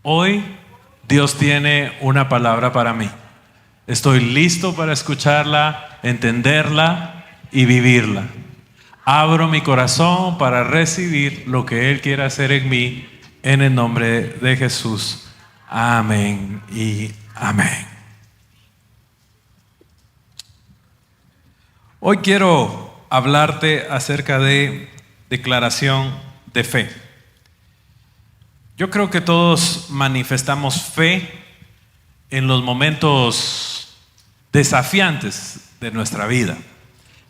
Hoy Dios tiene una palabra para mí. Estoy listo para escucharla, entenderla y vivirla. Abro mi corazón para recibir lo que Él quiere hacer en mí, en el nombre de Jesús. Amén y amén. Hoy quiero hablarte acerca de declaración de fe. Yo creo que todos manifestamos fe en los momentos desafiantes de nuestra vida.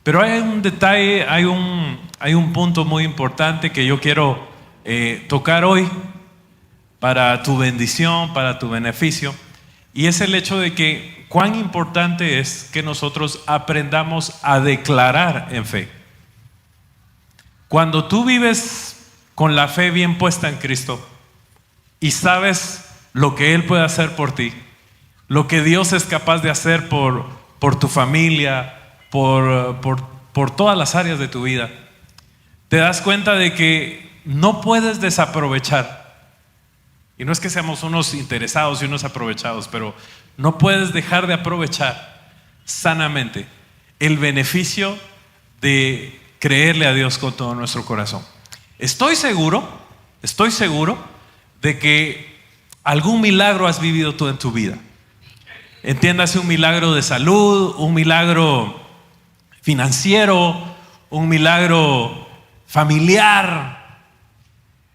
Pero hay un detalle, hay un punto muy importante que yo quiero tocar hoy para tu bendición, para tu beneficio, y es el hecho de que cuán importante es que nosotros aprendamos a declarar en fe. Cuando tú vives con la fe bien puesta en Cristo y sabes lo que Él puede hacer por ti, lo que Dios es capaz de hacer por tu familia, por todas las áreas de tu vida, te das cuenta de que no puedes desaprovechar. Y no es que seamos unos interesados y unos aprovechados, pero no puedes dejar de aprovechar sanamente el beneficio de creerle a Dios con todo nuestro corazón. Estoy seguro de que algún milagro has vivido tú en tu vida. Entiéndase, un milagro de salud, un milagro financiero, un milagro familiar.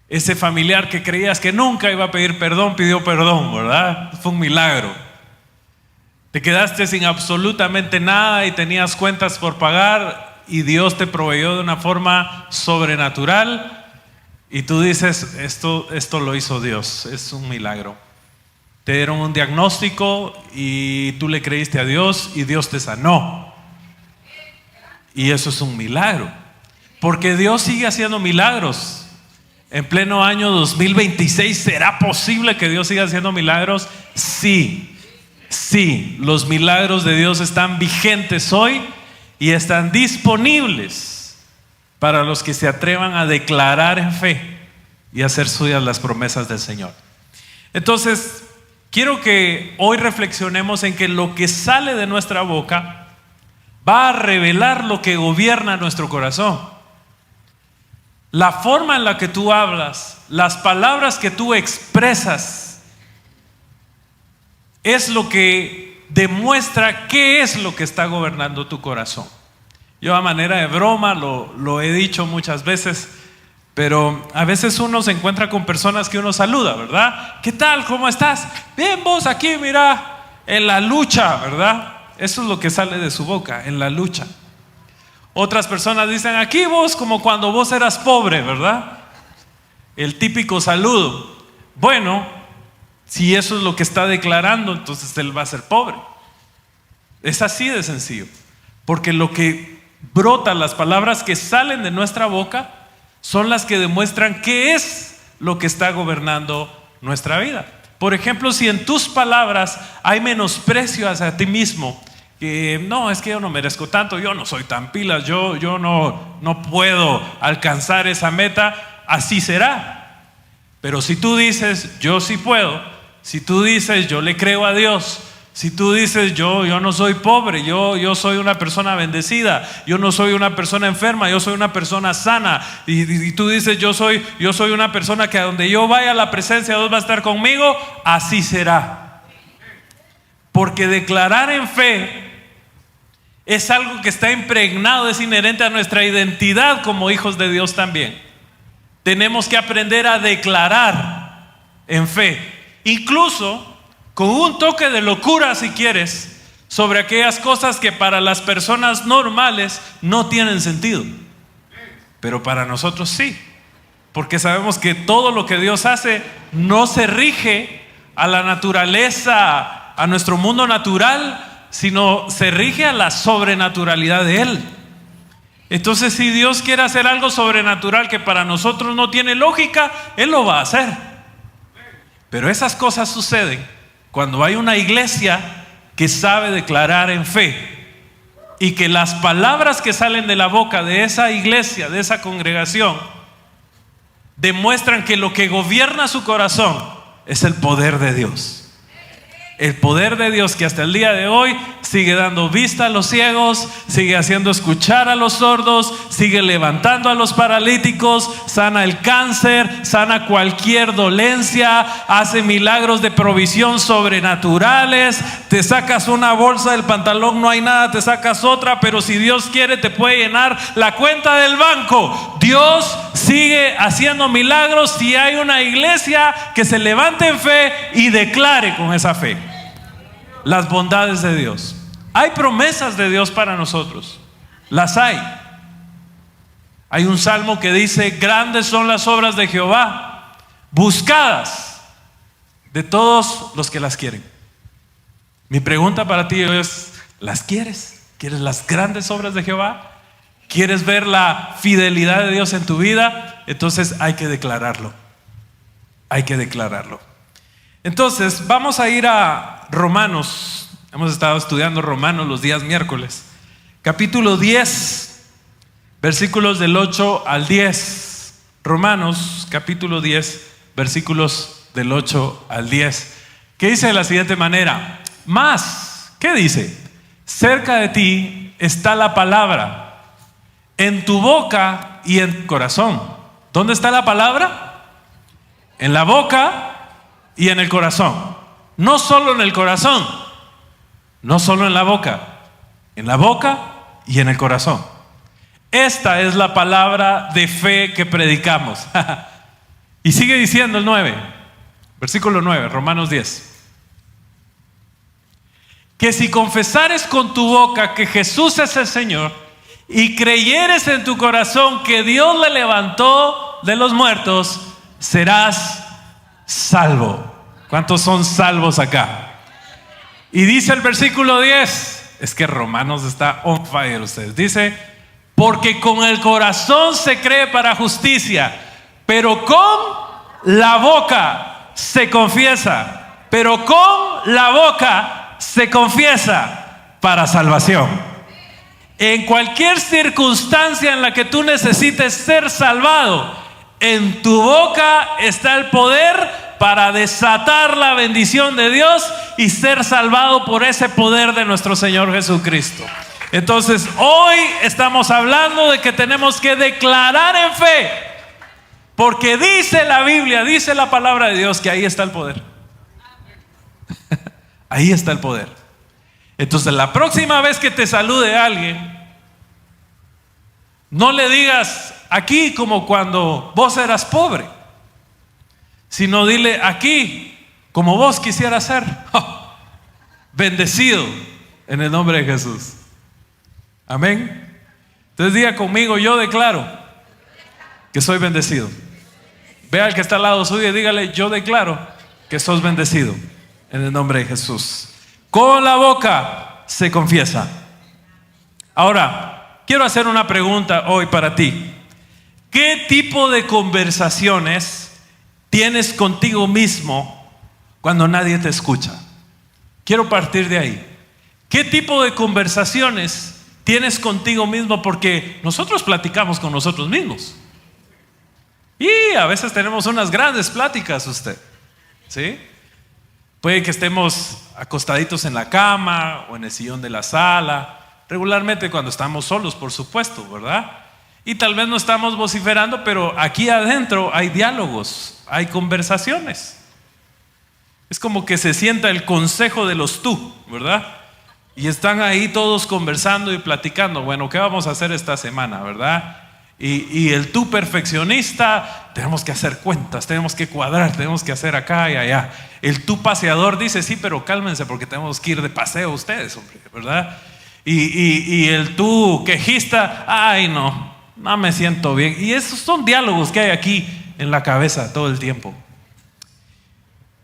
Ese familiar que creías que nunca iba a pedir perdón, pidió perdón, ¿verdad? Fue un milagro. Te quedaste sin absolutamente nada y tenías cuentas por pagar y Dios te proveyó de una forma sobrenatural y tú dices, esto lo hizo Dios, es un milagro. Te dieron un diagnóstico y tú le creíste a Dios y Dios te sanó. Y eso es un milagro, porque Dios sigue haciendo milagros. En pleno año 2026, ¿será posible que Dios siga haciendo milagros? Sí, los milagros de Dios están vigentes hoy y están disponibles para los que se atrevan a declarar en fe y hacer suyas las promesas del Señor. Entonces, quiero que hoy reflexionemos en que lo que sale de nuestra boca va a revelar lo que gobierna nuestro corazón. La forma en la que tú hablas, las palabras que tú expresas, es lo que demuestra qué es lo que está gobernando tu corazón. Yo a manera de broma lo he dicho muchas veces, pero a veces uno se encuentra con personas que uno saluda, ¿verdad? ¿Qué tal? ¿Cómo estás? Bien, vos aquí, mira, en la lucha, ¿verdad? Eso es lo que sale de su boca, en la lucha. Otras personas dicen, aquí vos, como cuando vos eras pobre, ¿verdad? El típico saludo. Bueno, si eso es lo que está declarando, entonces él va a ser pobre. Es así de sencillo. Porque lo que brota, las palabras que salen de nuestra boca, son las que demuestran qué es lo que está gobernando nuestra vida. Por ejemplo, si en tus palabras hay menosprecio hacia ti mismo, que no, es que yo no merezco tanto, yo no soy tan pilas, yo no puedo alcanzar esa meta, así será. Pero si tú dices, yo sí puedo, si tú dices, yo le creo a Dios, si tú dices, yo no soy pobre, yo soy una persona bendecida, yo no soy una persona enferma, yo soy una persona sana, y tú dices, yo soy una persona que a donde yo vaya, la presencia de Dios va a estar conmigo, así será. Porque declarar en fe es algo que está impregnado, es inherente a nuestra identidad como hijos de Dios también. Tenemos que aprender a declarar en fe, incluso con un toque de locura, si quieres, sobre aquellas cosas que para las personas normales no tienen sentido, pero para nosotros sí, porque sabemos que todo lo que Dios hace no se rige a la naturaleza, a nuestro mundo natural, sino se rige a la sobrenaturalidad de Él. Entonces, si Dios quiere hacer algo sobrenatural que para nosotros no tiene lógica, Él lo va a hacer. Pero esas cosas suceden cuando hay una iglesia que sabe declarar en fe y que las palabras que salen de la boca de esa iglesia, de esa congregación, demuestran que lo que gobierna su corazón es el poder de Dios. El poder de Dios que hasta el día de hoy sigue dando vista a los ciegos, sigue haciendo escuchar a los sordos, sigue levantando a los paralíticos, sana el cáncer, sana cualquier dolencia, hace milagros de provisión sobrenaturales. Te sacas una bolsa del pantalón, no hay nada, te sacas otra, pero si Dios quiere te puede llenar la cuenta del banco. Dios sigue haciendo milagros si hay una iglesia que se levante en fe y declare con esa fe las bondades de Dios. Hay promesas de Dios para nosotros, las hay. Hay un salmo que dice: grandes son las obras de Jehová, buscadas de todos los que las quieren. Mi pregunta para ti es: ¿las quieres? ¿Quieres las grandes obras de Jehová? ¿Quieres ver la fidelidad de Dios en tu vida? Entonces hay que declararlo. Hay que declararlo. Entonces vamos a ir a Romanos. Hemos estado estudiando Romanos los días miércoles. Capítulo 10, versículos del 8 al 10. Romanos capítulo 10, versículos del 8 al 10. Que dice de la siguiente manera: más, ¿qué dice? Cerca de ti está la palabra, en tu boca y en tu corazón. ¿Dónde está la palabra? En la boca y en el corazón. No solo en el corazón, no solo en la boca y en el corazón. Esta es la palabra de fe que predicamos. Y sigue diciendo el 9, versículo 9, Romanos 10. Que si confesares con tu boca que Jesús es el Señor y creyeres en tu corazón que Dios le levantó de los muertos, serás salvo. ¿Cuántos son salvos acá? Y dice el versículo 10, es que Romanos está on fire ustedes. Dice: porque con el corazón se cree para justicia, pero con la boca se confiesa. Pero con la boca se confiesa para salvación. En cualquier circunstancia en la que tú necesites ser salvado, en tu boca está el poder para desatar la bendición de Dios y ser salvado por ese poder de nuestro Señor Jesucristo. Entonces hoy estamos hablando de que tenemos que declarar en fe, porque dice la Biblia, dice la palabra de Dios que ahí está el poder. Ahí está el poder. Entonces la próxima vez que te salude alguien, no le digas aquí como cuando vos eras pobre, sino dile aquí como vos quisieras ser. Bendecido en el nombre de Jesús. Amén. Entonces diga conmigo: yo declaro que soy bendecido. Vea al que está al lado suyo y dígale: yo declaro que sos bendecido en el nombre de Jesús. Con la boca se confiesa. Ahora, quiero hacer una pregunta hoy para ti. ¿Qué tipo de conversaciones tienes contigo mismo cuando nadie te escucha? Quiero partir de ahí. ¿Qué tipo de conversaciones tienes contigo mismo? Porque nosotros platicamos con nosotros mismos. Y a veces tenemos unas grandes pláticas, usted. ¿Sí? Puede que estemos acostaditos en la cama o en el sillón de la sala. Regularmente cuando estamos solos, por supuesto, ¿verdad? Y tal vez no estamos vociferando, pero aquí adentro hay diálogos, hay conversaciones. Es como que se sienta el consejo de los tú, ¿verdad? Y están ahí todos conversando y platicando. Bueno, ¿qué vamos a hacer esta semana, verdad? Y el tú perfeccionista, tenemos que hacer cuentas, tenemos que cuadrar, tenemos que hacer acá y allá. El tú paseador dice: sí, pero cálmense porque tenemos que ir de paseo ustedes, hombre, ¿verdad? Y el tú quejista: ay, no me siento bien. Y esos son diálogos que hay aquí en la cabeza todo el tiempo.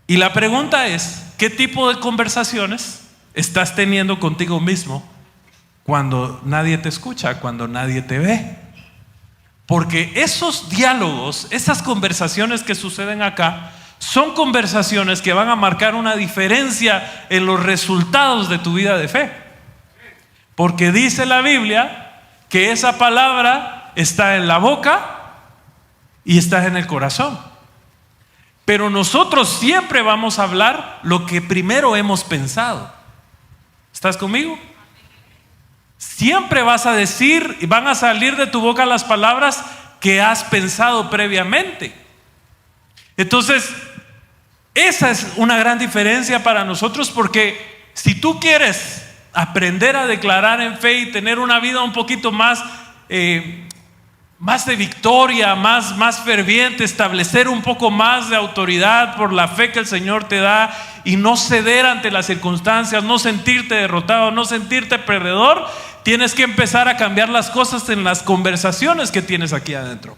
Y la pregunta es: ¿qué tipo de conversaciones estás teniendo contigo mismo cuando nadie te escucha, cuando nadie te ve? Porque esos diálogos, esas conversaciones que suceden acá, son conversaciones que van a marcar una diferencia en los resultados de tu vida de fe. Porque dice la Biblia que esa palabra está en la boca y está en el corazón. Pero nosotros siempre vamos a hablar lo que primero hemos pensado. ¿Estás conmigo? Siempre vas a decir y van a salir de tu boca las palabras que has pensado previamente. Entonces, esa es una gran diferencia para nosotros, porque si tú quieres aprender a declarar en fe y tener una vida un poquito más de victoria, más ferviente, establecer un poco más de autoridad por la fe que el Señor te da y no ceder ante las circunstancias, no sentirte derrotado, no sentirte perdedor, tienes que empezar a cambiar las cosas en las conversaciones que tienes aquí adentro.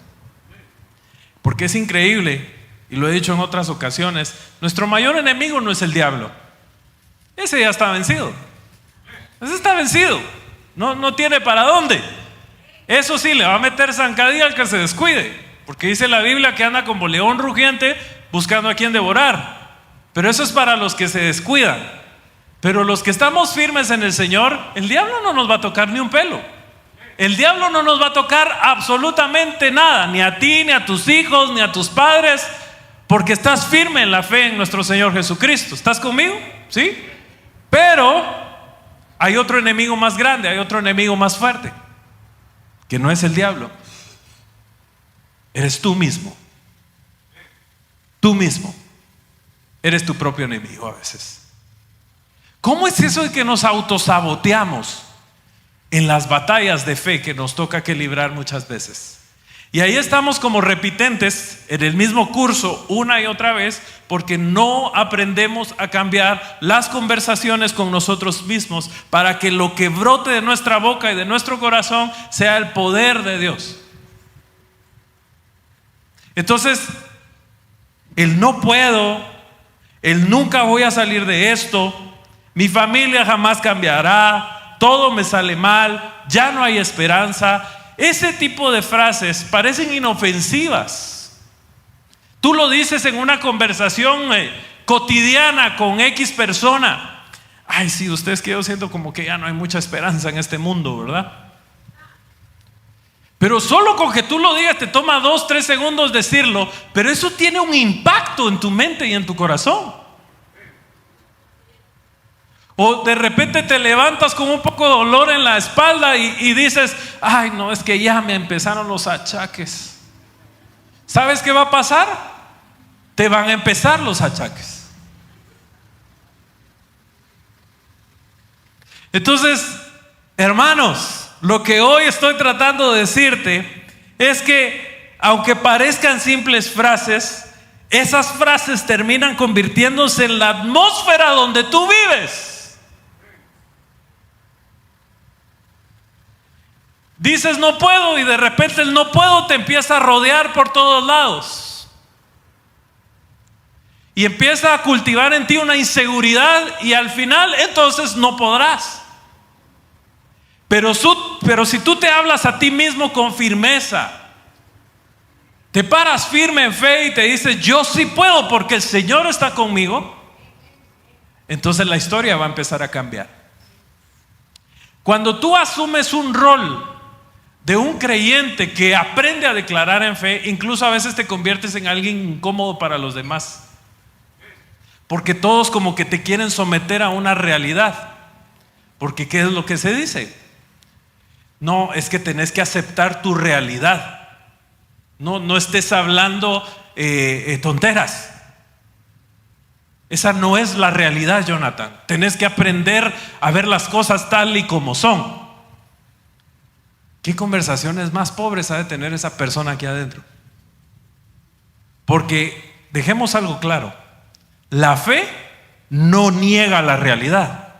Porque es increíble, y lo he dicho en otras ocasiones, nuestro mayor enemigo no es el diablo. Ese ya está vencido. Ese está vencido. No tiene para dónde. Eso sí, le va a meter zancadilla al que se descuide, porque dice la Biblia que anda como león rugiente buscando a quien devorar. Pero eso es para los que se descuidan. Pero los que estamos firmes en el Señor, el diablo no nos va a tocar ni un pelo. El diablo no nos va a tocar absolutamente nada, ni a ti, ni a tus hijos, ni a tus padres, porque estás firme en la fe en nuestro Señor Jesucristo. ¿Estás conmigo? ¿Sí? Pero hay otro enemigo más grande, hay otro enemigo más fuerte, que no es el diablo. Eres tú mismo. Tú mismo. Eres tu propio enemigo a veces. ¿Cómo es eso de que nos autosaboteamos en las batallas de fe que nos toca que librar muchas veces? Y ahí estamos como repitentes en el mismo curso una y otra vez, porque no aprendemos a cambiar las conversaciones con nosotros mismos para que lo que brote de nuestra boca y de nuestro corazón sea el poder de Dios. Entonces, el no puedo, el nunca voy a salir de esto, mi familia jamás cambiará, todo me sale mal, ya no hay esperanza. Ese tipo de frases parecen inofensivas. Tú lo dices en una conversación cotidiana con X persona. Ay, sí, ustedes que yo siento como que ya no hay mucha esperanza en este mundo, ¿verdad? Pero solo con que tú lo digas te toma 2-3 segundos decirlo, pero eso tiene un impacto en tu mente y en tu corazón. O de repente te levantas con un poco de dolor en la espalda y dices, ay no, es que ya me empezaron los achaques. ¿Sabes qué va a pasar? Te van a empezar los achaques. Entonces, hermanos, lo que hoy estoy tratando de decirte es que aunque parezcan simples frases, esas frases terminan convirtiéndose en la atmósfera donde tú vives. Dices no puedo y de repente el no puedo te empieza a rodear por todos lados. Y empieza a cultivar en ti una inseguridad y al final entonces no podrás. Pero si tú te hablas a ti mismo con firmeza, te paras firme en fe y te dices yo sí puedo porque el Señor está conmigo, entonces la historia va a empezar a cambiar. Cuando tú asumes un rol de un creyente que aprende a declarar en fe, incluso a veces te conviertes en alguien incómodo para los demás, porque todos como que te quieren someter a una realidad. Porque ¿qué es lo que se dice? No, es que tenés que aceptar tu realidad. No estés hablando tonteras. Esa no es la realidad, Jonathan. Tenés que aprender a ver las cosas tal y como son. ¿Qué conversaciones más pobres ha de tener esa persona aquí adentro? Porque dejemos algo claro: la fe no niega la realidad.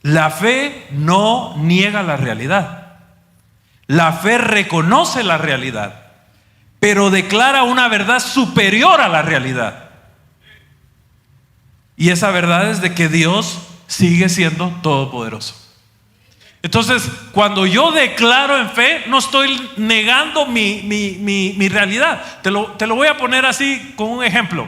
La fe no niega la realidad. La fe reconoce la realidad, pero declara una verdad superior a la realidad. Y esa verdad es de que Dios sigue siendo todopoderoso. Entonces, cuando yo declaro en fe, no estoy negando mi realidad. Te lo voy a poner así con un ejemplo.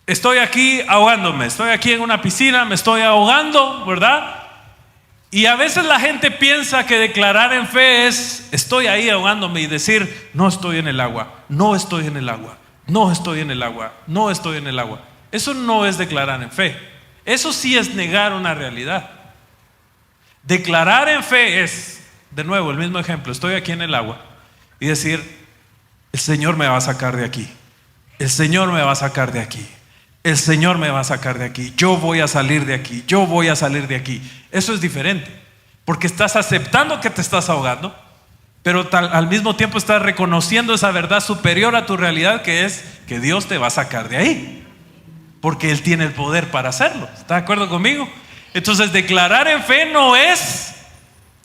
Estoy aquí ahogándome, estoy aquí en una piscina, me estoy ahogando, ¿verdad? Y a veces la gente piensa que declarar en fe es: estoy ahí ahogándome, y decir: no estoy en el agua, no estoy en el agua, no estoy en el agua, no estoy en el agua. Eso no es declarar en fe. Eso sí es negar una realidad. Declarar en fe es, de nuevo, el mismo ejemplo: estoy aquí en el agua, y decir: el Señor me va a sacar de aquí, el Señor me va a sacar de aquí, el Señor me va a sacar de aquí, yo voy a salir de aquí, yo voy a salir de aquí. Eso es diferente, porque estás aceptando que te estás ahogando, pero al mismo tiempo estás reconociendo esa verdad superior a tu realidad, que es que Dios te va a sacar de ahí, porque Él tiene el poder para hacerlo. ¿Está de acuerdo conmigo? Entonces, declarar en fe no es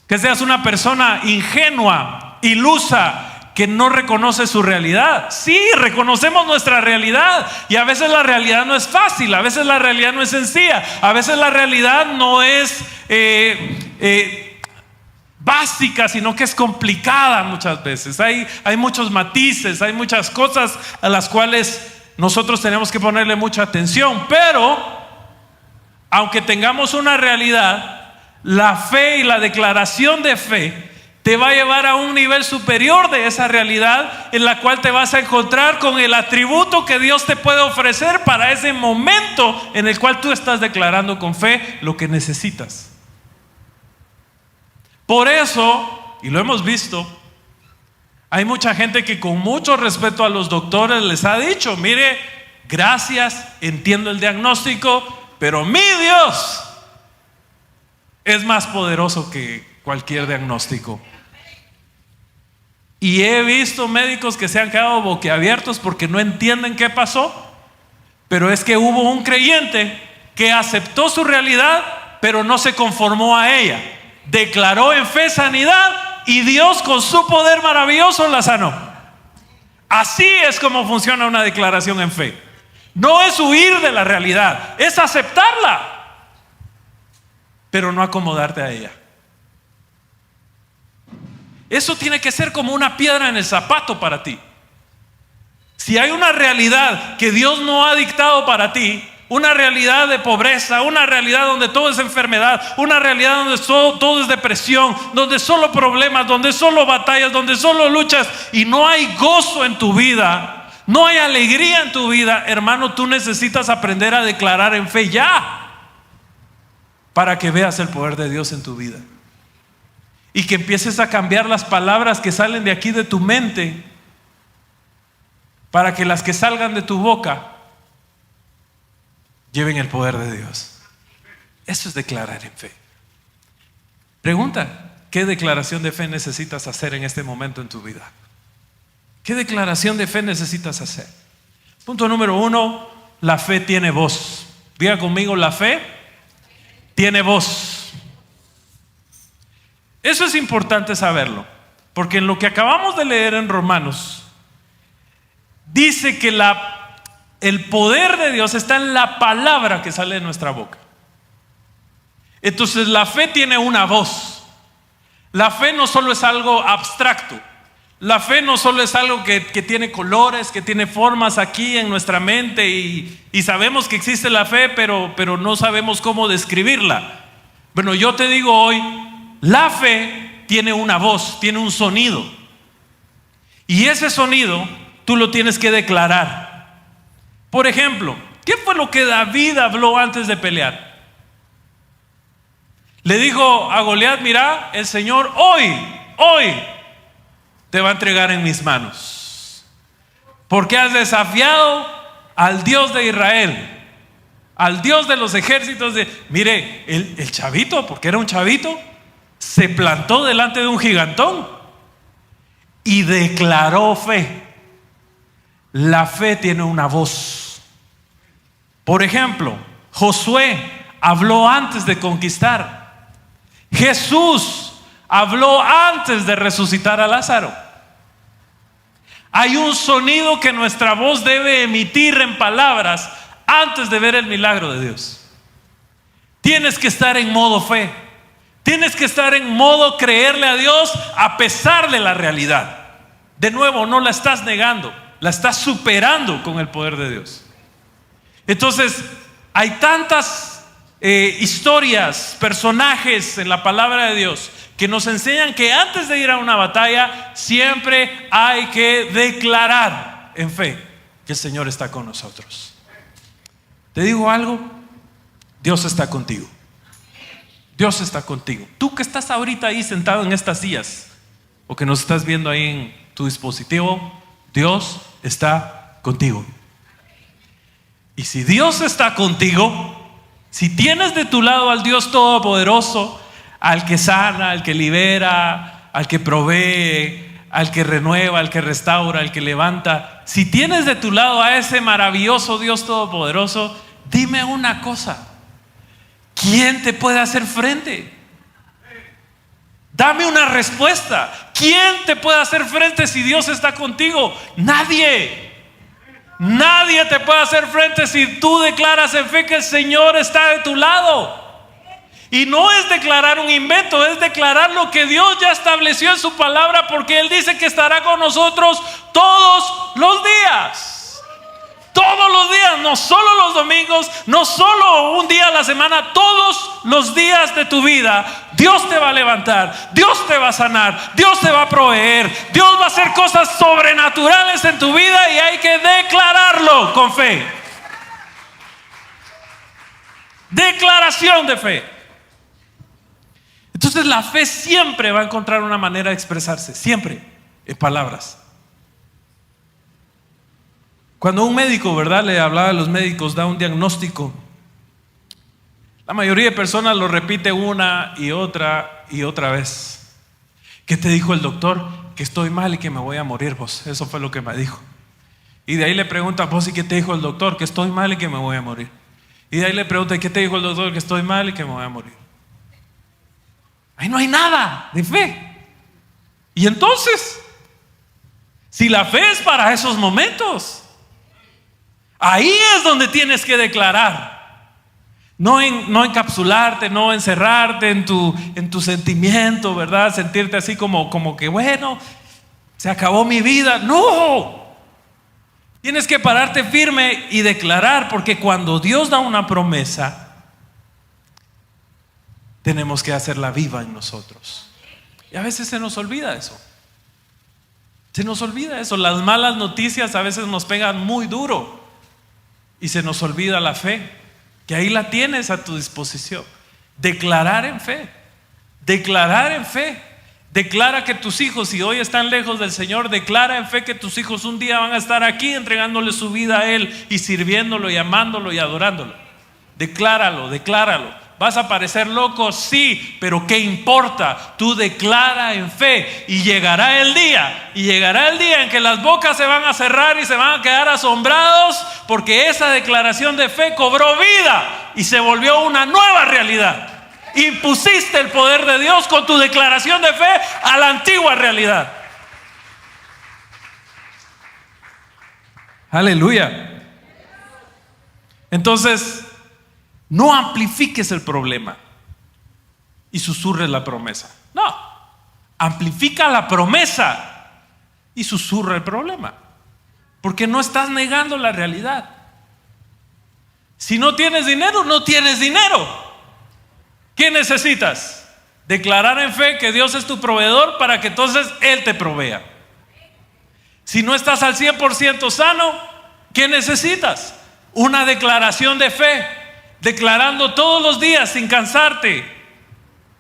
que seas una persona ingenua, ilusa, que no reconoce su realidad. Sí, reconocemos nuestra realidad, y a veces la realidad no es fácil, a veces la realidad no es sencilla, a veces la realidad no es básica, sino que es complicada muchas veces. Hay muchos matices, hay muchas cosas a las cuales nosotros tenemos que ponerle mucha atención. Pero aunque tengamos una realidad, la fe y la declaración de fe te va a llevar a un nivel superior de esa realidad, en la cual te vas a encontrar con el atributo que Dios te puede ofrecer para ese momento en el cual tú estás declarando con fe lo que necesitas. Por eso, y lo hemos visto, hay mucha gente que con mucho respeto a los doctores les ha dicho: mire, gracias, entiendo el diagnóstico, pero mi Dios es más poderoso que cualquier diagnóstico. Y he visto médicos que se han quedado boquiabiertos porque no entienden qué pasó, pero es que hubo un creyente que aceptó su realidad, pero no se conformó a ella. Declaró en fe sanidad, y Dios con su poder maravilloso la sanó. Así es como funciona una declaración en fe. No es huir de la realidad, es aceptarla, pero no acomodarte a ella. Eso tiene que ser como una piedra en el zapato para ti. Si hay una realidad que Dios no ha dictado para ti, una realidad de pobreza, una realidad donde todo es enfermedad, una realidad donde todo es depresión, donde solo problemas, donde solo batallas, donde solo luchas, y no hay gozo en tu vida, no hay alegría en tu vida, hermano, tú necesitas aprender a declarar en fe ya, para que veas el poder de Dios en tu vida. Y que empieces a cambiar las palabras que salen de aquí de tu mente, para que las que salgan de tu boca lleven el poder de Dios. Eso es declarar en fe. Pregunta: ¿qué declaración de fe necesitas hacer en este momento en tu vida? ¿Qué declaración de fe necesitas hacer? Punto número 1, la fe tiene voz. Diga conmigo: la fe tiene voz. Eso es importante saberlo, porque en lo que acabamos de leer en Romanos, dice que el poder de Dios está en la palabra que sale de nuestra boca. Entonces la fe tiene una voz. La fe no solo es algo abstracto. La fe no solo es algo que tiene colores, que tiene formas aquí en nuestra mente, y sabemos que existe la fe, pero no sabemos cómo describirla. Bueno, yo te digo hoy, la fe tiene una voz, tiene un sonido, y ese sonido tú lo tienes que declarar. Por ejemplo, ¿qué fue lo que David habló antes de pelear? Le dijo a Goliat: mira, el Señor hoy te va a entregar en mis manos, porque has desafiado al Dios de Israel, al Dios de los ejércitos Mire, el chavito, porque era un chavito, se plantó delante de un gigantón y declaró fe. La fe tiene una voz. Por ejemplo, Josué habló antes de conquistar. Jesús habló antes de resucitar a Lázaro. Hay un sonido que nuestra voz debe emitir en palabras antes de ver el milagro de Dios. Tienes que estar en modo fe. Tienes que estar en modo creerle a Dios a pesar de la realidad. De nuevo, no la estás negando, la estás superando con el poder de Dios. Entonces, hay tantas historias, personajes en la palabra de Dios que nos enseñan que antes de ir a una batalla siempre hay que declarar en fe que el Señor está con nosotros. Te digo algo, Dios está contigo. Dios está contigo. Tú que estás ahorita ahí sentado en estas sillas o que nos estás viendo ahí en tu dispositivo, Dios está contigo. Y si Dios está contigo, si tienes de tu lado al Dios Todopoderoso, al que sana, al que libera, al que provee, al que renueva, al que restaura, al que levanta, si tienes de tu lado a ese maravilloso Dios Todopoderoso, dime una cosa: ¿quién te puede hacer frente? Dame una respuesta. ¿Quién te puede hacer frente si Dios está contigo? Nadie. Nadie te puede hacer frente si tú declaras en fe que el Señor está de tu lado. Y no es declarar un invento, es declarar lo que Dios ya estableció en su palabra, porque Él dice que estará con nosotros todos los días. Todos los días, no solo los domingos, no solo un día a la semana, todos los días de tu vida. Dios te va a levantar, Dios te va a sanar, Dios te va a proveer, Dios va a hacer cosas sobrenaturales en tu vida y hay que declararlo con fe. Declaración de fe. Entonces la fe siempre va a encontrar una manera de expresarse, siempre en palabras. Cuando un médico, ¿verdad?, le hablaba a los médicos, da un diagnóstico, la mayoría de personas lo repite una y otra vez. ¿Qué te dijo el doctor? Que estoy mal y que me voy a morir, vos. Eso fue lo que me dijo. Y de ahí le pregunta, vos, ¿y qué te dijo el doctor? Que estoy mal y que me voy a morir. Y de ahí le pregunta, ¿qué te dijo el doctor? Que estoy mal y que me voy a morir. Ahí no hay nada de fe. Y entonces, si la fe es para esos momentos, ahí es donde tienes que declarar. No encapsularte, no encerrarte en tu sentimiento, ¿verdad? Sentirte así como que, bueno, se acabó mi vida. No. Tienes que pararte firme y declarar, porque cuando Dios da una promesa, tenemos que hacerla viva en nosotros. Y a veces se nos olvida eso. Se nos olvida eso. Las malas noticias a veces nos pegan muy duro y se nos olvida la fe, que ahí la tienes a tu disposición. Declarar en fe. Declarar en fe. Declara que tus hijos, si hoy están lejos del Señor, declara en fe que tus hijos un día van a estar aquí entregándole su vida a Él y sirviéndolo y amándolo y adorándolo. Decláralo, decláralo. ¿Vas a parecer loco? Sí, pero ¿qué importa? Tú declara en fe y llegará el día en que las bocas se van a cerrar y se van a quedar asombrados, porque esa declaración de fe cobró vida y se volvió una nueva realidad. Impusiste el poder de Dios con tu declaración de fe a la antigua realidad. Aleluya. Entonces, no amplifiques el problema y susurres la promesa. No, amplifica la promesa y susurra el problema, porque no estás negando la realidad. Si no tienes dinero, no tienes dinero. ¿Qué necesitas? Declarar en fe que Dios es tu proveedor para que entonces Él te provea. Si no estás al 100% sano, ¿qué necesitas? Una declaración de fe, declarando todos los días sin cansarte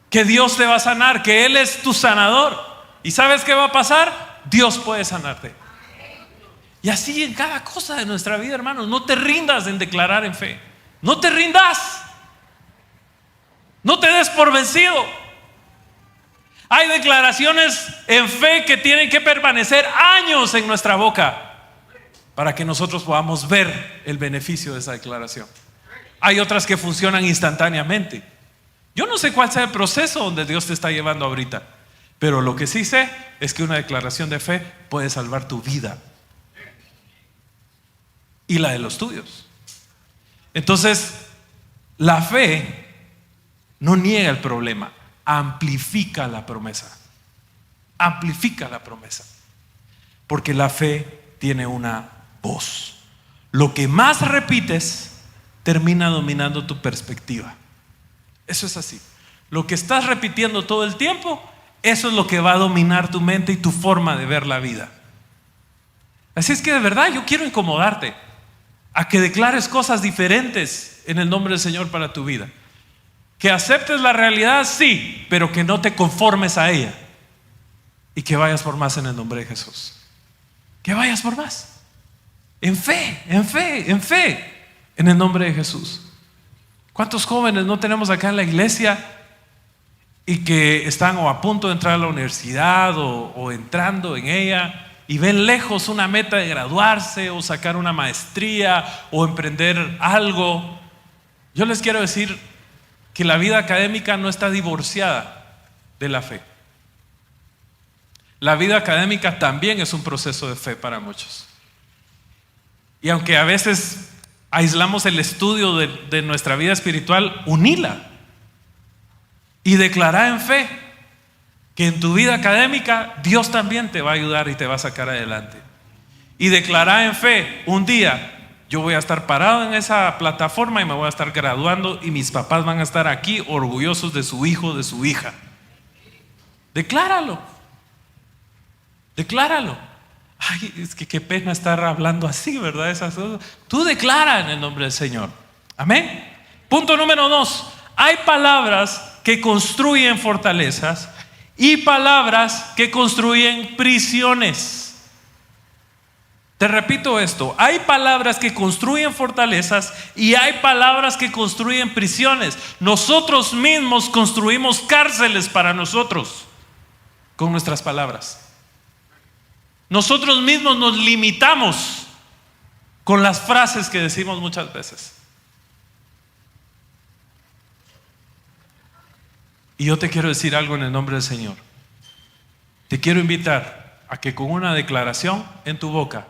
que Dios te va a sanar, que Él es tu sanador. ¿Y sabes qué va a pasar? Dios puede sanarte. Y así en cada cosa de nuestra vida, hermanos. No te rindas en declarar en fe. No te rindas. No te des por vencido. Hay declaraciones en fe que tienen que permanecer años en nuestra boca para que nosotros podamos ver el beneficio de esa declaración. Hay otras que funcionan instantáneamente. Yo no sé cuál sea el proceso donde Dios te está llevando ahorita, pero lo que sí sé es que una declaración de fe puede salvar tu vida y la de los tuyos. Entonces, la fe no niega el problema, amplifica la promesa. Amplifica la promesa. Porque la fe tiene una voz. Lo que más repites termina dominando tu perspectiva. Eso es así. Lo que estás repitiendo todo el tiempo, eso es lo que va a dominar tu mente y tu forma de ver la vida. Así es que de verdad yo quiero incomodarte a que declares cosas diferentes en el nombre del Señor para tu vida. Que aceptes la realidad, sí, pero que no te conformes a ella. Y que vayas por más en el nombre de Jesús. Que vayas por más. En fe, en fe, en fe. En el nombre de Jesús. ¿Cuántos jóvenes no tenemos acá en la iglesia y que están o a punto de entrar a la universidad o entrando en ella y ven lejos una meta de graduarse o sacar una maestría o emprender algo? Yo les quiero decir que la vida académica no está divorciada de la fe. La vida académica también es un proceso de fe para muchos. Y aunque a veces aislamos el estudio de nuestra vida espiritual, unila y declara en fe que en tu vida académica Dios también te va a ayudar y te va a sacar adelante. Y declara en fe, un día yo voy a estar parado en esa plataforma y me voy a estar graduando y mis papás van a estar aquí orgullosos de su hijo, de su hija. Decláralo. Decláralo. Ay, es que qué pena estar hablando así, ¿verdad? Esas cosas. Tú declara en el nombre del Señor. Amén. Punto número 2. Hay palabras que construyen fortalezas y palabras que construyen prisiones. Te repito esto. Hay palabras que construyen fortalezas y hay palabras que construyen prisiones. Nosotros mismos construimos cárceles para nosotros con nuestras palabras. Nosotros mismos nos limitamos con las frases que decimos muchas veces. Y yo te quiero decir algo en el nombre del Señor. Te quiero invitar a que con una declaración en tu boca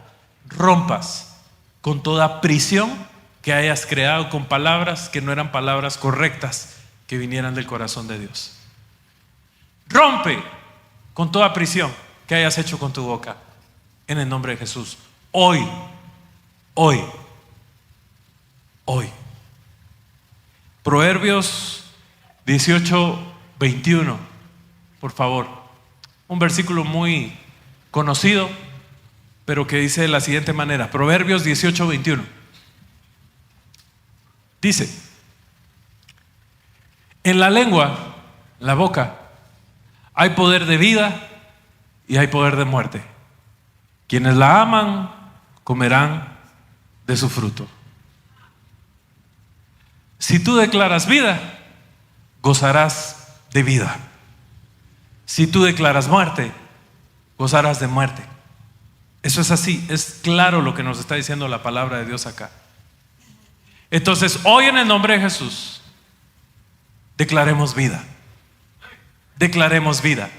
rompas con toda prisión que hayas creado con palabras que no eran palabras correctas que vinieran del corazón de Dios. Rompe con toda prisión que hayas hecho con tu boca. En el nombre de Jesús. Hoy. Proverbios 18:21. Por favor. Un versículo muy conocido, pero que dice de la siguiente manera. Proverbios 18:21. Dice: en la lengua, la boca, hay poder de vida y hay poder de muerte. Quienes la aman comerán de su fruto. Si tú declaras vida, gozarás de vida. Si tú declaras muerte, gozarás de muerte. Eso es así, es claro lo que nos está diciendo la palabra de Dios acá. Entonces, hoy en el nombre de Jesús, declaremos vida. Declaremos vida.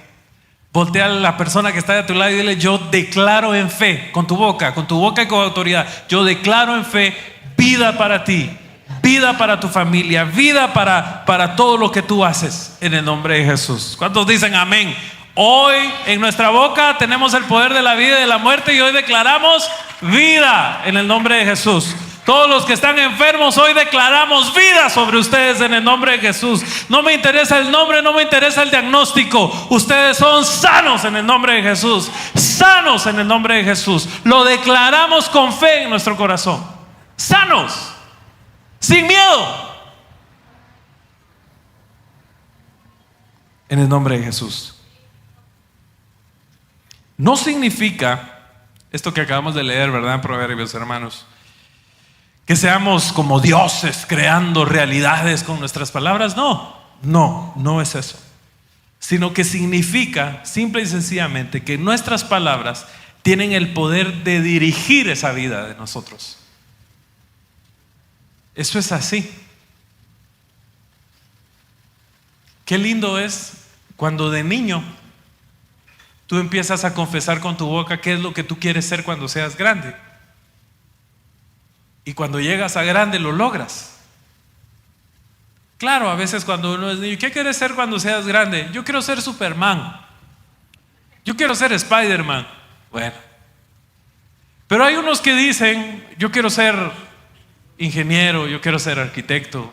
Voltea a la persona que está de tu lado y dile: yo declaro en fe, con tu boca y con autoridad, yo declaro en fe vida para ti, vida para tu familia, vida para todo lo que tú haces en el nombre de Jesús. ¿Cuántos dicen amén? Hoy en nuestra boca tenemos el poder de la vida y de la muerte, y hoy declaramos vida en el nombre de Jesús. Todos los que están enfermos, hoy declaramos vida sobre ustedes en el nombre de Jesús. No me interesa el nombre, no me interesa el diagnóstico. Ustedes son sanos en el nombre de Jesús. Sanos en el nombre de Jesús. Lo declaramos con fe en nuestro corazón. Sanos, sin miedo, en el nombre de Jesús. No significa esto que acabamos de leer, ¿verdad? En Proverbios, hermanos, que seamos como dioses creando realidades con nuestras palabras. No es eso. Sino que significa simple y sencillamente que nuestras palabras tienen el poder de dirigir esa vida de nosotros. Eso es así. Qué lindo es cuando de niño tú empiezas a confesar con tu boca qué es lo que tú quieres ser cuando seas grande. Y cuando llegas a grande lo logras. Claro, a veces cuando uno es niño, ¿qué quieres ser cuando seas grande? Yo quiero ser Superman. Yo quiero ser Spider-Man. Bueno. Pero hay unos que dicen: yo quiero ser ingeniero, yo quiero ser arquitecto.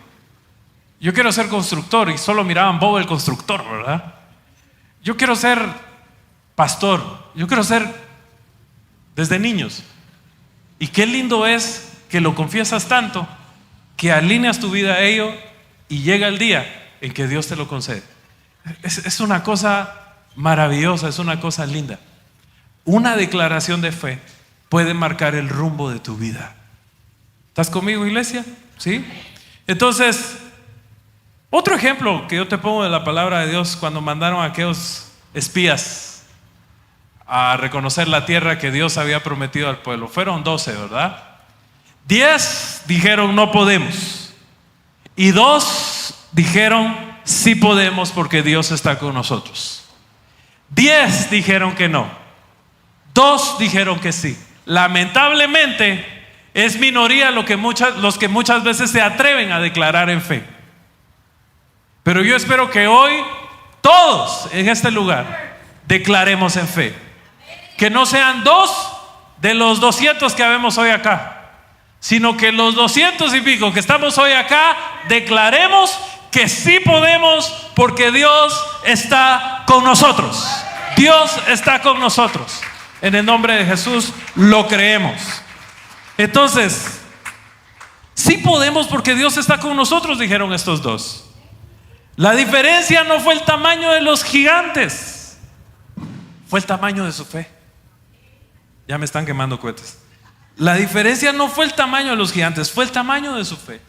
Yo quiero ser constructor y solo miraban bobo el constructor, ¿verdad? Yo quiero ser pastor, yo quiero ser desde niños. Y qué lindo es que lo confiesas tanto que alineas tu vida a ello y llega el día en que Dios te lo concede. Es una cosa maravillosa, es una cosa linda. Una declaración de fe puede marcar el rumbo de tu vida. ¿Estás conmigo, iglesia? ¿Sí? Entonces, otro ejemplo que yo te pongo de la palabra de Dios, cuando mandaron a aquellos espías a reconocer la tierra que Dios había prometido al pueblo. Fueron 12, ¿verdad? 10 dijeron no podemos y 2 dijeron sí podemos porque Dios está con nosotros. 10 dijeron que no, 2 dijeron que sí. Lamentablemente es minoría los que muchas veces se atreven a declarar en fe. Pero yo espero que hoy todos en este lugar declaremos en fe. Que no sean 2 de los 200 que habemos hoy acá, sino que los 200 y pico que estamos hoy acá declaremos que sí podemos porque Dios está con nosotros. Dios está con nosotros. En el nombre de Jesús lo creemos. Entonces, sí podemos porque Dios está con nosotros, dijeron estos 2. La diferencia no fue el tamaño de los gigantes, fue el tamaño de su fe. Ya me están quemando cohetes. La diferencia no fue el tamaño de los gigantes, fue el tamaño de su fe.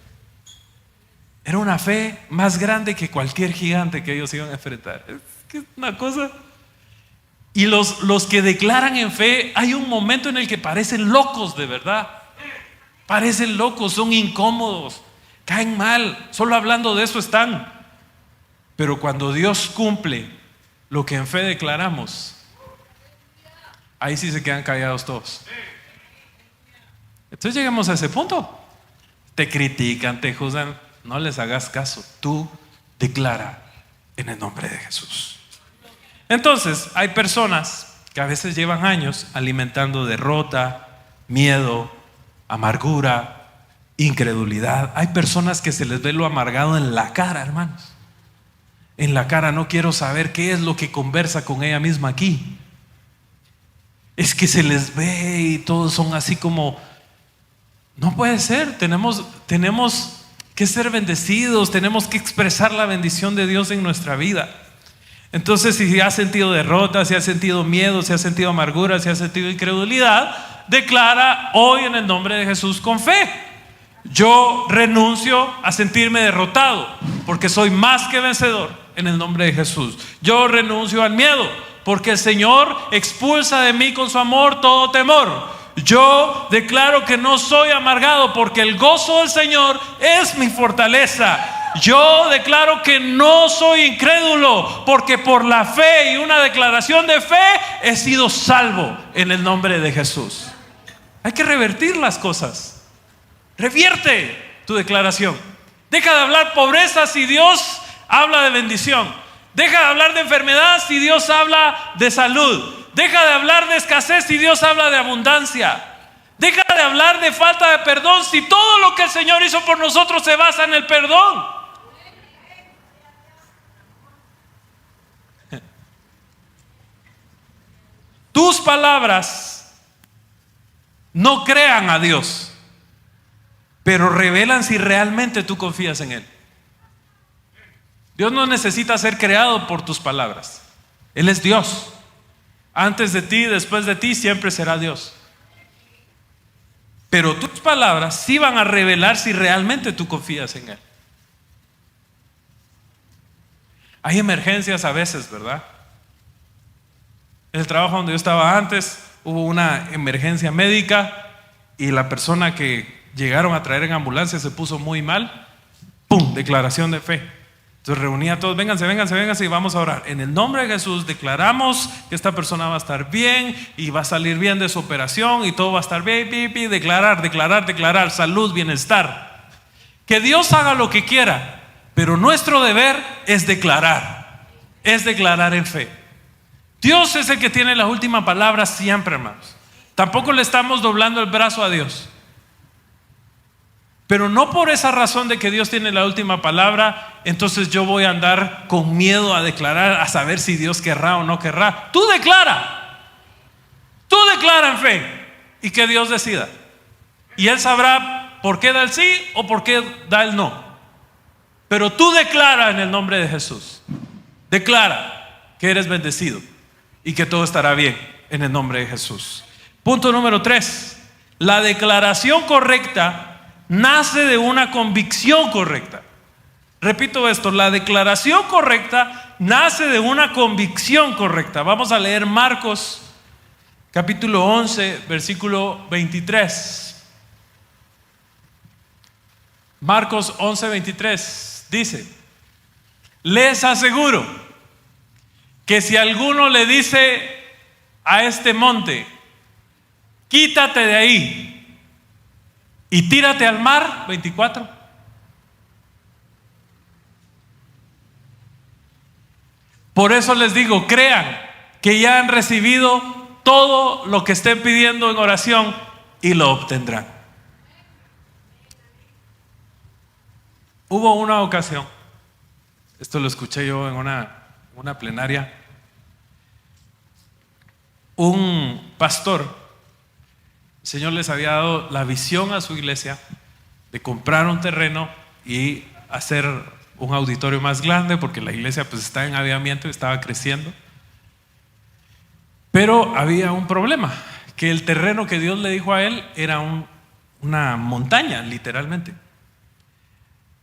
Era una fe más grande que cualquier gigante que ellos iban a enfrentar. Es que es una cosa. Y los que declaran en fe, hay un momento en el que parecen locos de verdad. Parecen locos, son incómodos, caen mal, solo hablando de eso están. Pero cuando Dios cumple lo que en fe declaramos, ahí sí se quedan callados todos. Entonces llegamos a ese punto. Te critican, te juzgan, no les hagas caso. Tú declara en el nombre de Jesús. Entonces hay personas que a veces llevan años alimentando derrota, miedo, amargura, incredulidad. Hay personas que se les ve lo amargado en la cara, hermanos. En la cara, no quiero saber qué es lo que conversa con ella misma aquí. Es que se les ve y todos son así como, no puede ser, tenemos que ser bendecidos, tenemos que expresar la bendición de Dios en nuestra vida. Entonces, si has sentido derrota, si has sentido miedo, si has sentido amargura, si has sentido incredulidad, declara hoy en el nombre de Jesús con fe: yo renuncio a sentirme derrotado porque soy más que vencedor en el nombre de Jesús. Yo renuncio al miedo porque el Señor expulsa de mí con su amor todo temor. Yo declaro que no soy amargado porque el gozo del Señor es mi fortaleza. Yo declaro que no soy incrédulo porque por la fe y una declaración de fe he sido salvo en el nombre de Jesús. Hay que revertir las cosas. Revierte tu declaración. Deja de hablar pobreza si Dios habla de bendición. Deja de hablar de enfermedad si Dios habla de salud. Deja de hablar de escasez si Dios habla de abundancia. Deja de hablar de falta de perdón si todo lo que el Señor hizo por nosotros se basa en el perdón. Tus palabras no crean a Dios, pero revelan si realmente tú confías en Él. Dios no necesita ser creado por tus palabras. Él es Dios. Antes de ti, después de ti, siempre será Dios. Pero tus palabras sí van a revelar si realmente tú confías en Él. Hay emergencias a veces, ¿verdad? En el trabajo donde yo estaba antes, hubo una emergencia médica y la persona que llegaron a traer en ambulancia se puso muy mal. ¡Pum! Declaración de fe. Entonces reunía a todos: vénganse y vamos a orar. En el nombre de Jesús declaramos que esta persona va a estar bien y va a salir bien de su operación y todo va a estar bien. Declarar salud, bienestar. Que Dios haga lo que quiera, pero nuestro deber es declarar en fe. Dios es el que tiene la última palabra siempre, hermanos. Tampoco le estamos doblando el brazo a Dios. Pero no por esa razón de que Dios tiene la última palabra, entonces yo voy a andar con miedo a declarar, a saber si Dios querrá o no querrá. Tú declara en fe y que Dios decida. Y Él sabrá por qué da el sí o por qué da el no. Pero tú declara en el nombre de Jesús. Declara que eres bendecido y que todo estará bien en el nombre de Jesús. Punto número 3. La declaración correcta nace de una convicción correcta. Repito esto, la declaración correcta nace de una convicción correcta. Vamos a leer Marcos capítulo 11, versículo 23. Marcos 11, 23 dice: les aseguro que si alguno le dice a este monte, quítate de ahí y tírate al mar, 24. Por eso les digo, crean que ya han recibido todo lo que estén pidiendo en oración y lo obtendrán. Hubo una ocasión, esto lo escuché yo en una plenaria, un pastor, el Señor les había dado la visión a su iglesia de comprar un terreno y hacer un auditorio más grande, porque la iglesia pues está en aviamiento y estaba creciendo. Pero había un problema, que el terreno que Dios le dijo a él era una montaña, literalmente.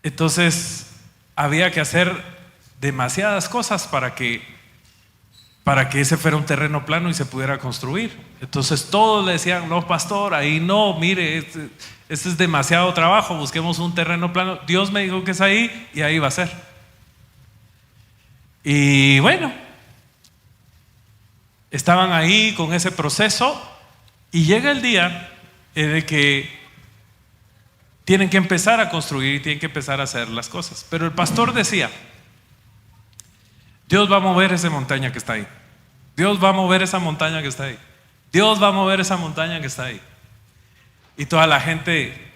Entonces había que hacer demasiadas cosas para que ese fuera un terreno plano y se pudiera construir. Entonces todos le decían, no pastor, ahí no, mire, este es demasiado trabajo, busquemos un terreno plano. Dios me dijo que es ahí y ahí va a ser. Y bueno, estaban ahí con ese proceso y llega el día en el que tienen que empezar a construir y tienen que empezar a hacer las cosas. Pero el pastor decía, Dios va a mover esa montaña que está ahí. Dios va a mover esa montaña que está ahí. Dios va a mover esa montaña que está ahí. Y toda la gente,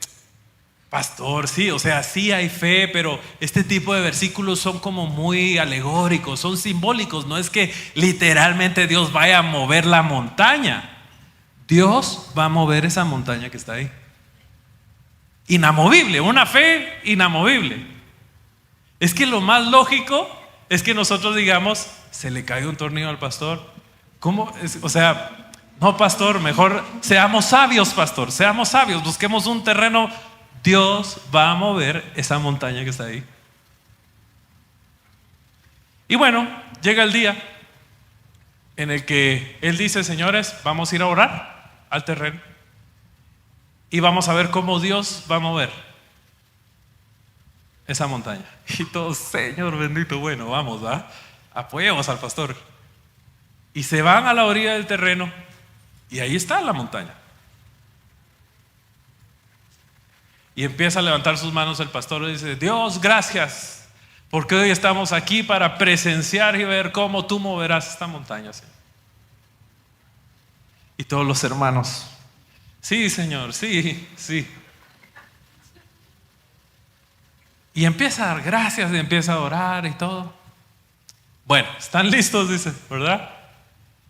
pastor, sí, o sea, sí hay fe, pero este tipo de versículos son como muy alegóricos, son simbólicos. No es que literalmente Dios vaya a mover la montaña. Dios va a mover esa montaña que está ahí. Inamovible, una fe inamovible. Es que lo más lógico es que nosotros digamos, se le cae un tornillo al pastor. ¿Cómo? O sea, no, pastor, mejor seamos sabios, pastor, seamos sabios, busquemos un terreno. Dios va a mover esa montaña que está ahí. Y bueno, llega el día en el que él dice, señores, vamos a ir a orar al terreno y vamos a ver cómo Dios va a mover esa montaña. Y todos, Señor bendito, bueno, vamos, ¿va? Apoyemos al pastor. Y se van a la orilla del terreno y ahí está la montaña. Y empieza a levantar sus manos el pastor y dice, Dios, gracias, porque hoy estamos aquí para presenciar y ver cómo tú moverás esta montaña, Señor. Y todos los hermanos, sí, Señor, sí, sí. Y empieza a dar gracias y empieza a orar y todo. Bueno, están listos, dice, ¿verdad?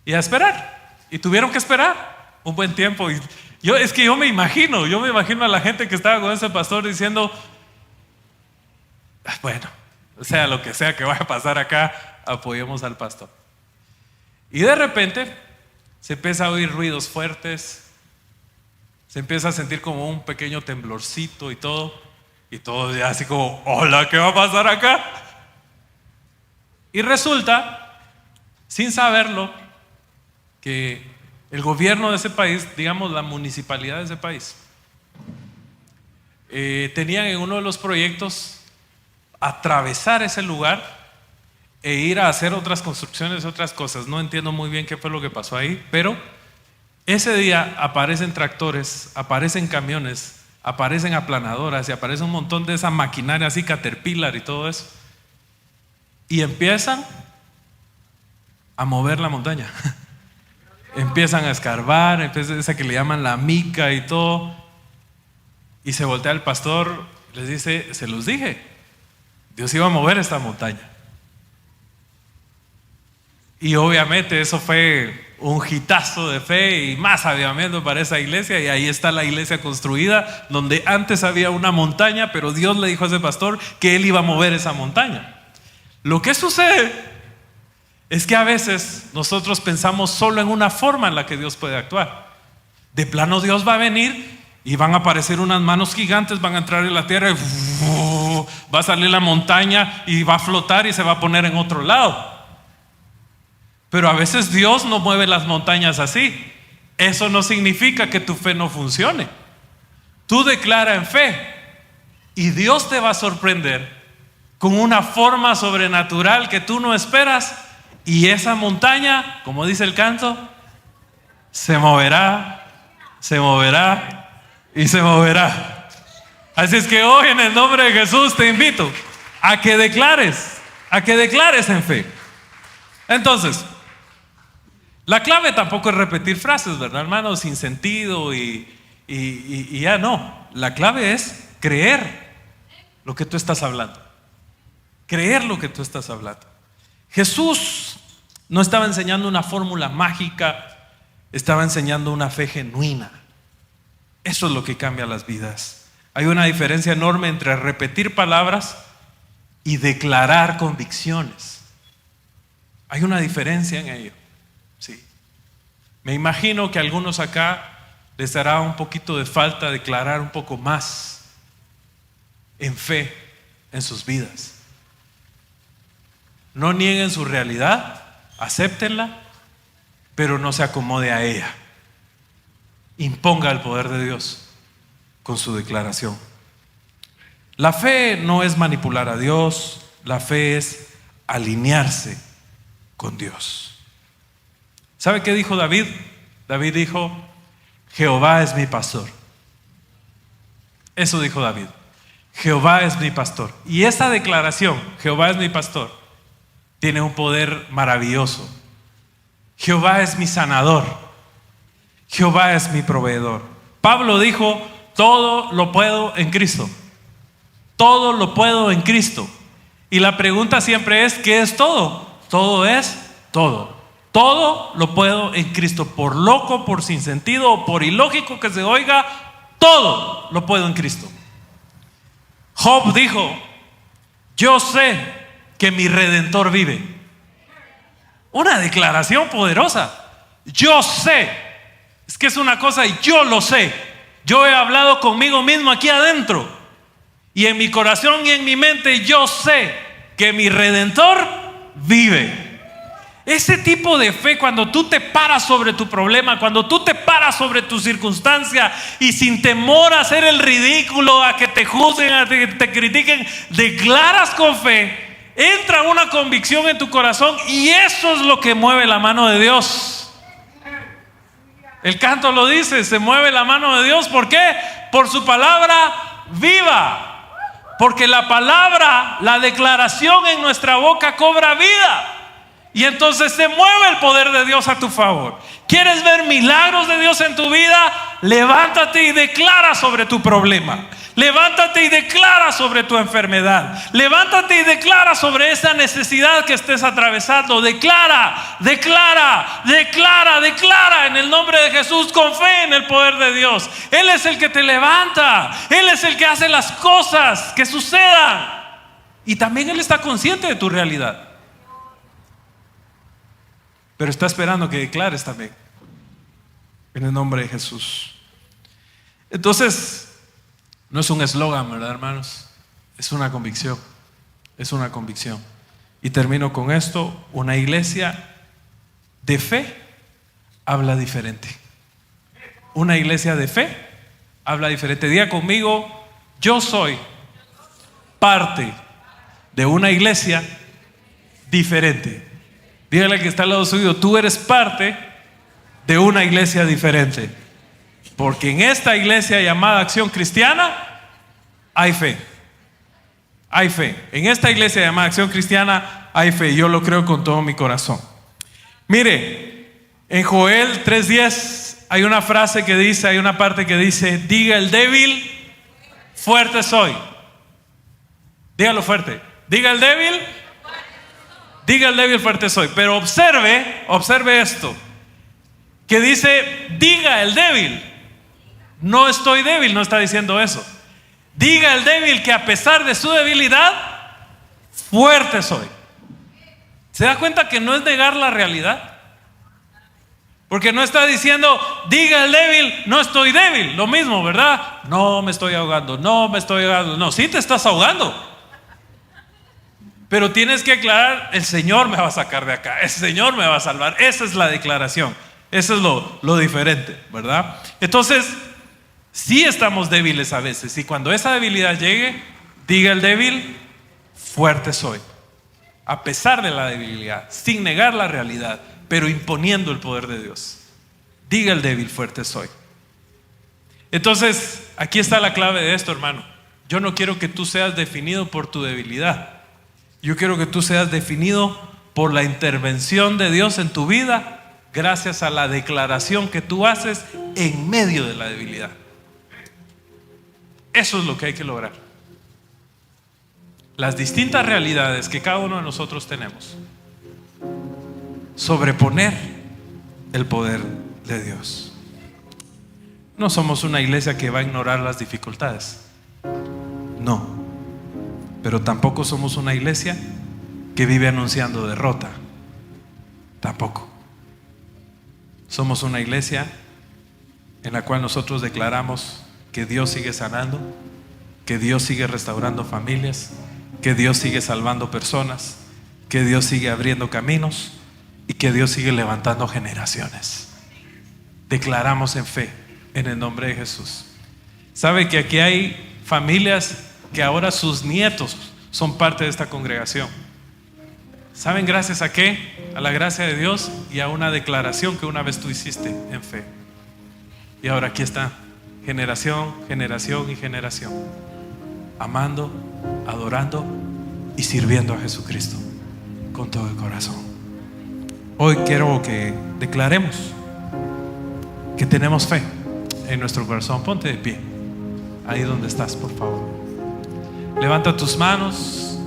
Y a esperar. Y tuvieron que esperar un buen tiempo. Y yo me imagino a la gente que estaba con ese pastor diciendo, bueno, o sea, lo que sea que vaya a pasar acá, apoyemos al pastor. Y de repente se empieza a oír ruidos fuertes, se empieza a sentir como un pequeño temblorcito y todo ya así como, hola, ¿qué va a pasar acá? Y resulta, sin saberlo, que el gobierno de ese país, digamos la municipalidad de ese país, tenían en uno de los proyectos atravesar ese lugar e ir a hacer otras construcciones, otras cosas. No entiendo muy bien qué fue lo que pasó ahí, pero ese día aparecen tractores, aparecen camiones, aparecen aplanadoras y aparece un montón de esa maquinaria así, Caterpillar y todo eso, y empiezan a mover la montaña. Empiezan a escarbar, empieza esa que le llaman la mica y todo. Y se voltea el pastor, les dice, se los dije, Dios iba a mover esta montaña. Y obviamente eso fue un hitazo de fe y más avivamiento para esa iglesia. Y ahí está la iglesia construida, donde antes había una montaña, pero Dios le dijo a ese pastor que él iba a mover esa montaña. Lo que sucede es que a veces nosotros pensamos solo en una forma en la que Dios puede actuar. De plano Dios va a venir y van a aparecer unas manos gigantes, van a entrar en la tierra y va a salir la montaña y va a flotar y se va a poner en otro lado. Pero a veces Dios no mueve las montañas así. Eso no significa que tu fe no funcione. Tú declara en fe y Dios te va a sorprender con una forma sobrenatural que tú no esperas, y esa montaña, como dice el canto, se moverá y se moverá. Así es que hoy, en el nombre de Jesús, te invito a que declares en fe. Entonces, la clave tampoco es repetir frases, ¿verdad, hermano? Sin sentido y ya no. La clave es creer lo que tú estás hablando. Creer lo que tú estás hablando. Jesús no estaba enseñando una fórmula mágica, estaba enseñando una fe genuina. Eso es lo que cambia las vidas. Hay una diferencia enorme entre repetir palabras y declarar convicciones. Hay una diferencia en ello. Sí. Me imagino que a algunos acá les hará un poquito de falta declarar un poco más en fe en sus vidas. No nieguen su realidad, acéptenla, pero no se acomode a ella. Imponga el poder de Dios con su declaración. La fe no es manipular a Dios, la fe es alinearse con Dios. ¿Sabe qué dijo David? David dijo, Jehová es mi pastor. Eso dijo David. Jehová es mi pastor. Y esa declaración, Jehová es mi pastor, tiene un poder maravilloso. Jehová es mi sanador. Jehová es mi proveedor. Pablo dijo, todo lo puedo en Cristo. Todo lo puedo en Cristo. Y la pregunta siempre es, ¿qué es todo? Todo es todo. Todo lo puedo en Cristo. Por loco, por sin sentido o por ilógico que se oiga, todo lo puedo en Cristo. Job dijo, yo sé que mi Redentor vive. Una declaración poderosa. Yo sé. Es que es una cosa y yo lo sé. Yo he hablado conmigo mismo aquí adentro. Y en mi corazón y en mi mente yo sé que mi Redentor vive. Ese tipo de fe, cuando tú te paras sobre tu problema, cuando tú te paras sobre tu circunstancia y sin temor a hacer el ridículo, a que te juzguen, a que te critiquen, declaras con fe. Entra una convicción en tu corazón y eso es lo que mueve la mano de Dios. El canto lo dice, se mueve la mano de Dios. ¿Por qué? Por su palabra viva. Porque la palabra, la declaración en nuestra boca cobra vida. Y entonces se mueve el poder de Dios a tu favor. ¿Quieres ver milagros de Dios en tu vida? Levántate y declara sobre tu problema. Levántate y declara sobre tu enfermedad. Levántate y declara sobre esa necesidad que estés atravesando. Declara, declara, declara, declara en el nombre de Jesús, con fe en el poder de Dios. Él es el que te levanta. Él es el que hace las cosas que sucedan. Y también Él está consciente de tu realidad. Pero está esperando que declares también en el nombre de Jesús. Entonces, no es un eslogan, ¿verdad, hermanos? Es una convicción. Es una convicción. Y termino con esto. Una iglesia de fe habla diferente. Una iglesia de fe habla diferente. Diga conmigo, yo soy parte de una iglesia diferente. Dígale al que está al lado suyo, tú eres parte de una iglesia diferente. Porque en esta iglesia llamada Acción Cristiana hay fe. Hay fe. En esta iglesia llamada Acción Cristiana hay fe. Yo lo creo con todo mi corazón. Mire, en Joel 3:10 hay una frase que dice, hay una parte que dice, diga el débil, fuerte soy. Dígalo fuerte. Diga el débil. Diga el débil, fuerte soy. Pero observe esto. Que dice, diga el débil. No estoy débil, no está diciendo eso. Diga el débil que a pesar de su debilidad, fuerte soy. ¿Se da cuenta que no es negar la realidad? Porque no está diciendo, diga el débil, no estoy débil. Lo mismo, ¿verdad? No me estoy ahogando, no me estoy ahogando. No, sí te estás ahogando. Pero tienes que aclarar, el Señor me va a sacar de acá, el Señor me va a salvar. Esa es la declaración. Eso es lo diferente, ¿verdad? Entonces, sí estamos débiles a veces. Y cuando esa debilidad llegue, diga el débil, fuerte soy. A pesar de la debilidad, sin negar la realidad, pero imponiendo el poder de Dios. Diga el débil, fuerte soy. Entonces, aquí está la clave de esto, hermano. Yo no quiero que tú seas definido por tu debilidad. Yo quiero que tú seas definido por la intervención de Dios en tu vida, gracias a la declaración que tú haces en medio de la debilidad. Eso es lo que hay que lograr. Las distintas realidades que cada uno de nosotros tenemos, sobreponer el poder de Dios. No somos una iglesia que va a ignorar las dificultades. No. Pero tampoco somos una iglesia que vive anunciando derrota. Tampoco. Somos una iglesia en la cual nosotros declaramos que Dios sigue sanando, que Dios sigue restaurando familias, que Dios sigue salvando personas, que Dios sigue abriendo caminos y que Dios sigue levantando generaciones. Declaramos en fe, en el nombre de Jesús. ¿Sabe que aquí hay familias que ahora sus nietos son parte de esta congregación? ¿Saben gracias a qué? A la gracia de Dios y a una declaración que una vez tú hiciste en fe. Y ahora aquí está, generación, generación y generación, amando, adorando y sirviendo a Jesucristo con todo el corazón. Hoy quiero que declaremos que tenemos fe en nuestro corazón. Ponte de pie, ahí donde estás, por favor. Levanta tus manos.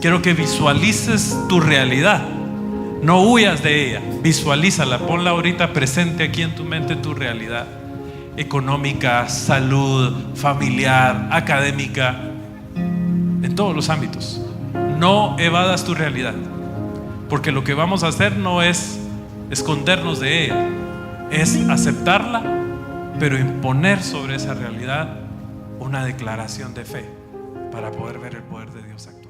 Quiero que visualices tu realidad. No huyas de ella. Visualízala. Ponla ahorita presente aquí en tu mente, tu realidad económica, salud, familiar, académica, en todos los ámbitos. No evadas tu realidad, porque lo que vamos a hacer no es escondernos de ella, es aceptarla, pero imponer sobre esa realidad una declaración de fe para poder ver el poder de Dios aquí.